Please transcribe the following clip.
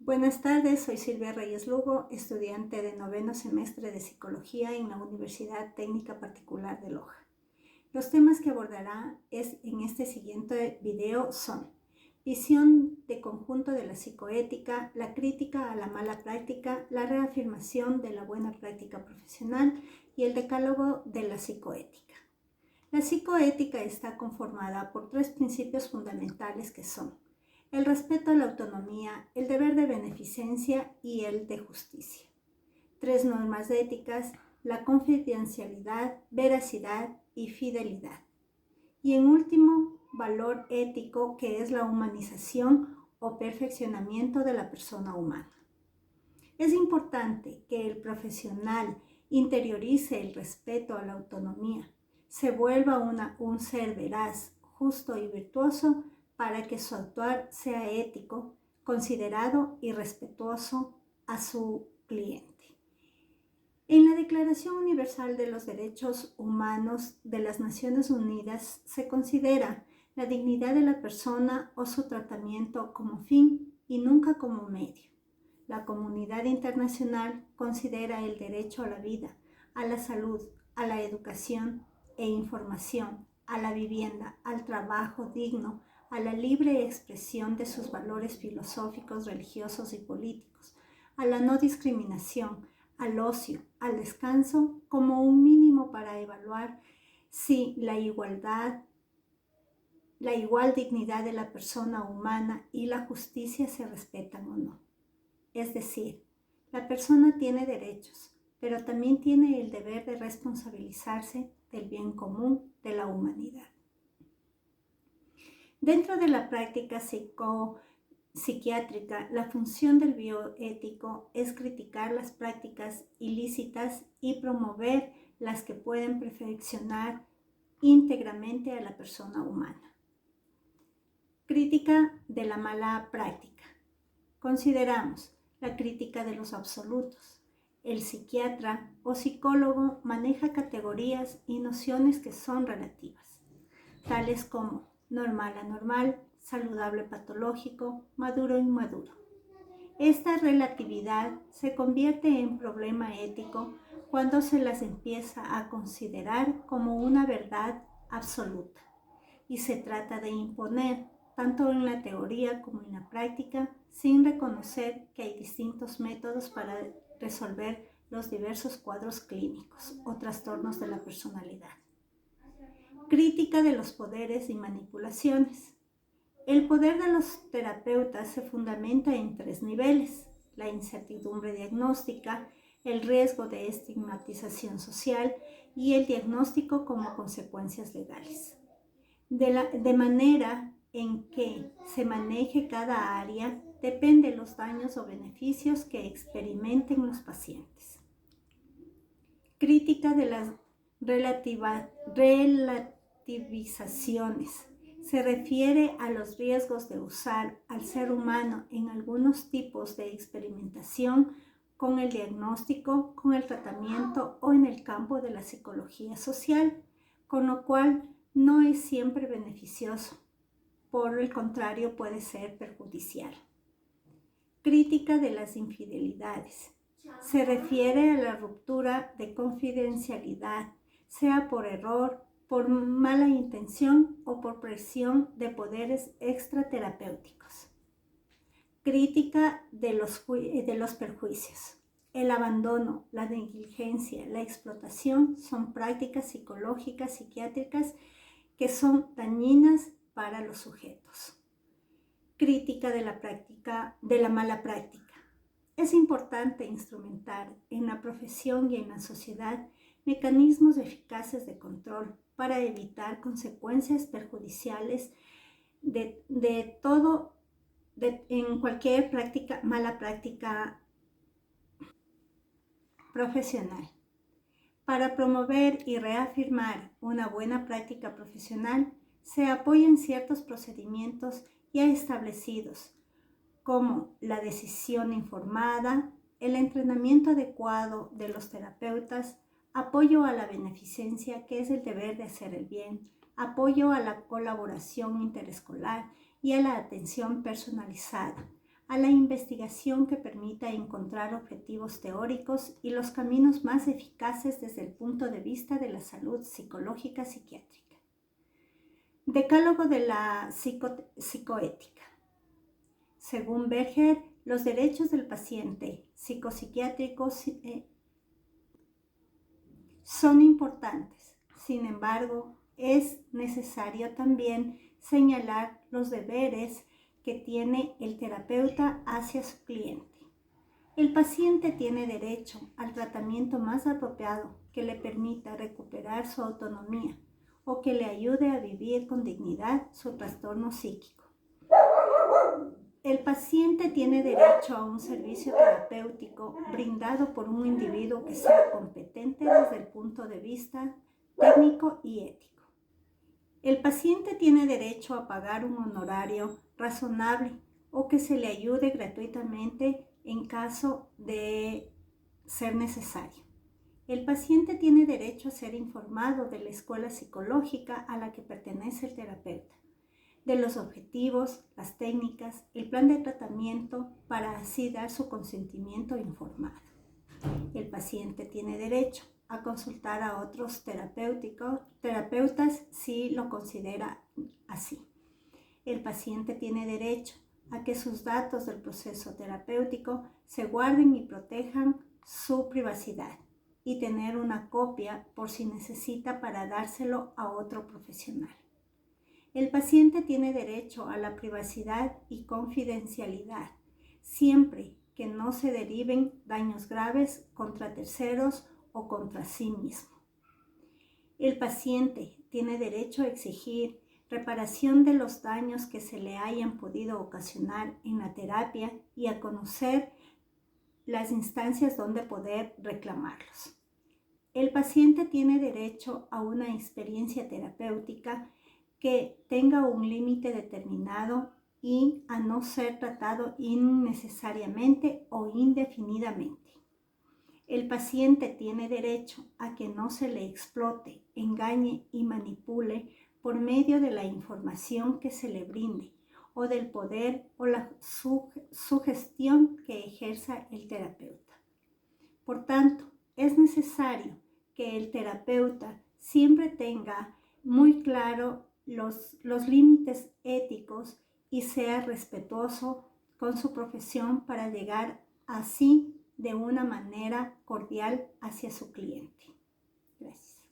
Buenas tardes, soy Silvia Reyes Lugo, estudiante de noveno semestre de Psicología en la Universidad Técnica Particular de Loja. Los temas que abordará en este siguiente video son visión de conjunto de la psicoética, la crítica a la mala práctica, la reafirmación de la buena práctica profesional y el decálogo de la psicoética. La psicoética está conformada por tres principios fundamentales que son el respeto a la autonomía, el deber de beneficencia y el de justicia. Tres normas éticas, la confidencialidad, veracidad y fidelidad. Y en último, valor ético, que es la humanización o perfeccionamiento de la persona humana. Es importante que el profesional interiorice el respeto a la autonomía, se vuelva un ser veraz, justo y virtuoso, para que su actuar sea ético, considerado y respetuoso a su cliente. En la Declaración Universal de los Derechos Humanos de las Naciones Unidas se considera la dignidad de la persona o su tratamiento como fin y nunca como medio. La comunidad internacional considera el derecho a la vida, a la salud, a la educación e información, a la vivienda, al trabajo digno, a la libre expresión de sus valores filosóficos, religiosos y políticos, a la no discriminación, al ocio, al descanso, como un mínimo para evaluar si la igual dignidad de la persona humana y la justicia se respetan o no. Es decir, la persona tiene derechos, pero también tiene el deber de responsabilizarse del bien común de la humanidad. Dentro de la práctica psiquiátrica, la función del bioético es criticar las prácticas ilícitas y promover las que pueden perfeccionar íntegramente a la persona humana. Crítica de la mala práctica. Consideramos la crítica de los absolutos. El psiquiatra o psicólogo maneja categorías y nociones que son relativas, tales como normal anormal, saludable patológico, maduro inmaduro. Esta relatividad se convierte en problema ético cuando se las empieza a considerar como una verdad absoluta y se trata de imponer tanto en la teoría como en la práctica, sin reconocer que hay distintos métodos para resolver los diversos cuadros clínicos o trastornos de la personalidad. Crítica de los poderes y manipulaciones. El poder de los terapeutas se fundamenta en tres niveles: la incertidumbre diagnóstica, el riesgo de estigmatización social y el diagnóstico como consecuencias legales. De manera en que se maneje cada área depende de los daños o beneficios que experimenten los pacientes. Crítica de las relativizaciones. Se refiere a los riesgos de usar al ser humano en algunos tipos de experimentación con el diagnóstico, con el tratamiento o en el campo de la psicología social, con lo cual no es siempre beneficioso. Por el contrario, puede ser perjudicial. Crítica de las infidelidades. Se refiere a la ruptura de confidencialidad, sea por error, por mala intención o por presión de poderes extraterapéuticos. Crítica de los perjuicios. El abandono, la negligencia, la explotación son prácticas psicológicas, psiquiátricas que son dañinas para los sujetos. Crítica de la mala práctica. Es importante instrumentar en la profesión y en la sociedad mecanismos eficaces de control para evitar consecuencias perjudiciales en cualquier mala práctica profesional. Para promover y reafirmar una buena práctica profesional, se apoyan ciertos procedimientos ya establecidos, como la decisión informada, el entrenamiento adecuado de los terapeutas, apoyo a la beneficencia, que es el deber de hacer el bien, apoyo a la colaboración interescolar y a la atención personalizada, a la investigación que permita encontrar objetivos teóricos y los caminos más eficaces desde el punto de vista de la salud psicológica psiquiátrica. Decálogo de la psicoética. Según Berger, los derechos del paciente psicopsiquiátrico son importantes. Sin embargo, es necesario también señalar los deberes que tiene el terapeuta hacia su cliente. El paciente tiene derecho al tratamiento más apropiado que le permita recuperar su autonomía o que le ayude a vivir con dignidad su trastorno psíquico. El paciente tiene derecho a un servicio terapéutico brindado por un individuo que sea competente desde el punto de vista técnico y ético. El paciente tiene derecho a pagar un honorario razonable o que se le ayude gratuitamente en caso de ser necesario. El paciente tiene derecho a ser informado de la escuela psicológica a la que pertenece el terapeuta, de los objetivos, las técnicas, el plan de tratamiento para así dar su consentimiento informado. El paciente tiene derecho a consultar a otros terapeutas si lo considera así. El paciente tiene derecho a que sus datos del proceso terapéutico se guarden y protejan su privacidad y tener una copia por si necesita para dárselo a otro profesional. El paciente tiene derecho a la privacidad y confidencialidad, siempre que no se deriven daños graves contra terceros o contra sí mismo. El paciente tiene derecho a exigir reparación de los daños que se le hayan podido ocasionar en la terapia y a conocer las instancias donde poder reclamarlos. El paciente tiene derecho a una experiencia terapéutica que tenga un límite determinado y a no ser tratado innecesariamente o indefinidamente. El paciente tiene derecho a que no se le explote, engañe y manipule por medio de la información que se le brinde o del poder o la sugestión que ejerza el terapeuta. Por tanto, es necesario que el terapeuta siempre tenga muy claro los límites éticos y sea respetuoso con su profesión para llegar así de una manera cordial hacia su cliente.